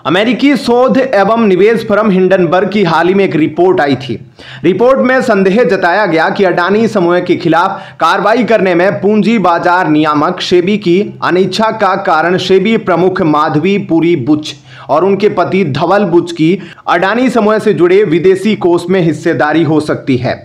अमेरिकी शोध एवं निवेश फर्म हिंडनबर्ग की हाल ही में एक रिपोर्ट आई थी। रिपोर्ट में संदेह जताया गया कि अडानी समूह के खिलाफ कार्रवाई करने में पूंजी बाजार नियामक सेबी की अनिच्छा का कारण सेबी प्रमुख माधवी पुरी बुच और उनके पति धवल बुच की अडानी समूह से जुड़े विदेशी कोष में हिस्सेदारी हो सकती है।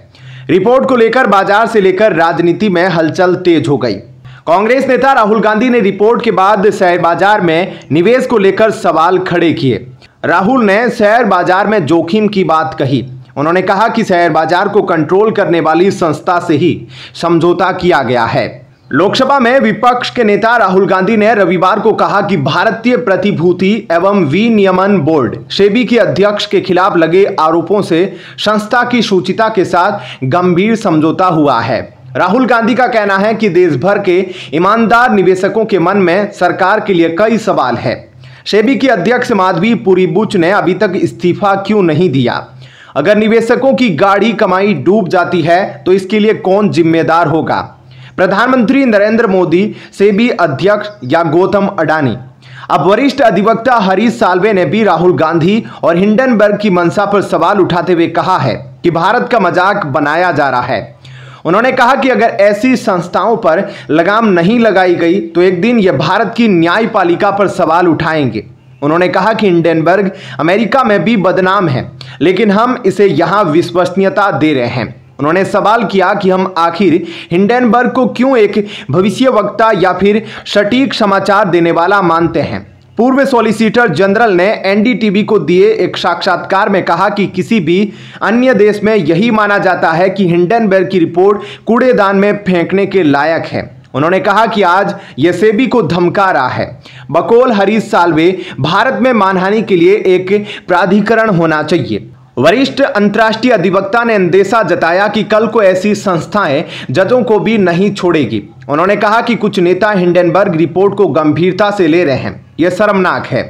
रिपोर्ट को लेकर बाजार से लेकर राजनीति में हलचल तेज हो गई। कांग्रेस नेता राहुल गांधी ने रिपोर्ट के बाद शेयर बाजार में निवेश को लेकर सवाल खड़े किए। राहुल ने शेयर बाजार में जोखिम की बात कही। उन्होंने कहा कि शेयर बाजार को कंट्रोल करने वाली संस्था से ही समझौता किया गया है। लोकसभा में विपक्ष के नेता राहुल गांधी ने रविवार को कहा कि भारतीय प्रतिभूति एवं विनियमन बोर्ड सेबी के अध्यक्ष के खिलाफ लगे आरोपों से संस्था की शुचिता के साथ गंभीर समझौता हुआ है। राहुल गांधी का कहना है कि देश भर के ईमानदार निवेशकों के मन में सरकार के लिए कई सवाल है। सेबी की अध्यक्ष माधवी पुरी बुच ने अभी तक इस्तीफा क्यों नहीं दिया? अगर निवेशकों की गाढ़ी कमाई डूब जाती है तो इसके लिए कौन जिम्मेदार होगा? प्रधानमंत्री नरेंद्र मोदी, सेबी अध्यक्ष या गौतम अडानी? अब वरिष्ठ अधिवक्ता हरीश साल्वे ने भी राहुल गांधी और हिंडनबर्ग की मंशा पर सवाल उठाते हुए कहा है कि भारत का मजाक बनाया जा रहा है। उन्होंने कहा कि अगर ऐसी संस्थाओं पर लगाम नहीं लगाई गई तो एक दिन यह भारत की न्यायपालिका पर सवाल उठाएंगे। उन्होंने कहा कि हिंडनबर्ग अमेरिका में भी बदनाम है, लेकिन हम इसे यहाँ विश्वसनीयता दे रहे हैं। उन्होंने सवाल किया कि हम आखिर हिंडनबर्ग को क्यों एक भविष्यवक्ता या फिर सटीक समाचार देने वाला मानते हैं। पूर्व सॉलिसिटर जनरल ने एनडीटीवी को दिए एक साक्षात्कार में कहा कि किसी भी अन्य देश में यही माना जाता है कि हिंडनबर्ग की रिपोर्ट कूड़ेदान में फेंकने के लायक है। उन्होंने कहा कि आज यह सेबी को धमका रहा है। बकौल हरीश साल्वे, भारत में मानहानि के लिए एक प्राधिकरण होना चाहिए। वरिष्ठ अंतर्राष्ट्रीय अधिवक्ता ने अंदेशा जताया कि कल को ऐसी संस्थाएं जजों को भी नहीं छोड़ेगी। उन्होंने कहा कि कुछ नेता हिंडनबर्ग रिपोर्ट को गंभीरता से ले रहे हैं, यह शर्मनाक है।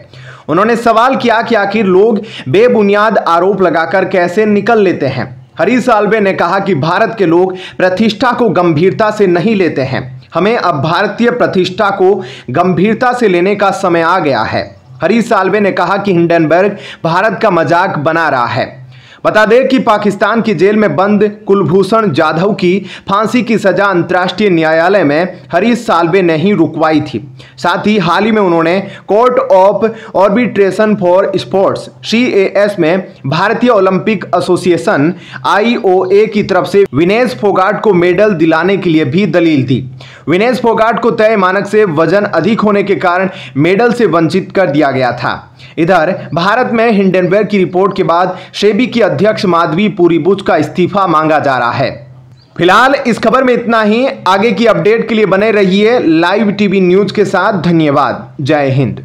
उन्होंने सवाल किया कि आखिर लोग बेबुनियाद आरोप लगाकर कैसे निकल लेते हैं। हरीश साल्वे ने कहा कि भारत के लोग प्रतिष्ठा को गंभीरता से नहीं लेते हैं। हमें अब भारतीय प्रतिष्ठा को गंभीरता से लेने का समय आ गया है। हरीश साल्वे ने कहा कि हिंडनबर्ग भारत का मजाक बना रहा है। बता दें कि पाकिस्तान की जेल में बंद कुलभूषण जाधव की फांसी की सजा अंतर्राष्ट्रीय न्यायालय में हरीश साल्वे ने ही रुकवाई थी। साथ ही हाल ही में उन्होंने court of arbitration for sports CAS में भारतीय ओलंपिक एसोसिएशन IOA की तरफ से विनेश फोगाट को मेडल दिलाने के लिए भी दलील दी। विनेश फोगाट को तय मानक से वजन अधिक होने के कारण मेडल से वंचित कर दिया गया था। इधर भारत में हिंडनबर्ग की रिपोर्ट के बाद सेबी की अध्यक्ष माधवी पुरी बुच का इस्तीफा मांगा जा रहा है। फिलहाल इस खबर में इतना ही। आगे की अपडेट के लिए बने रहिए लाइव टीवी न्यूज के साथ। धन्यवाद। जय हिंद।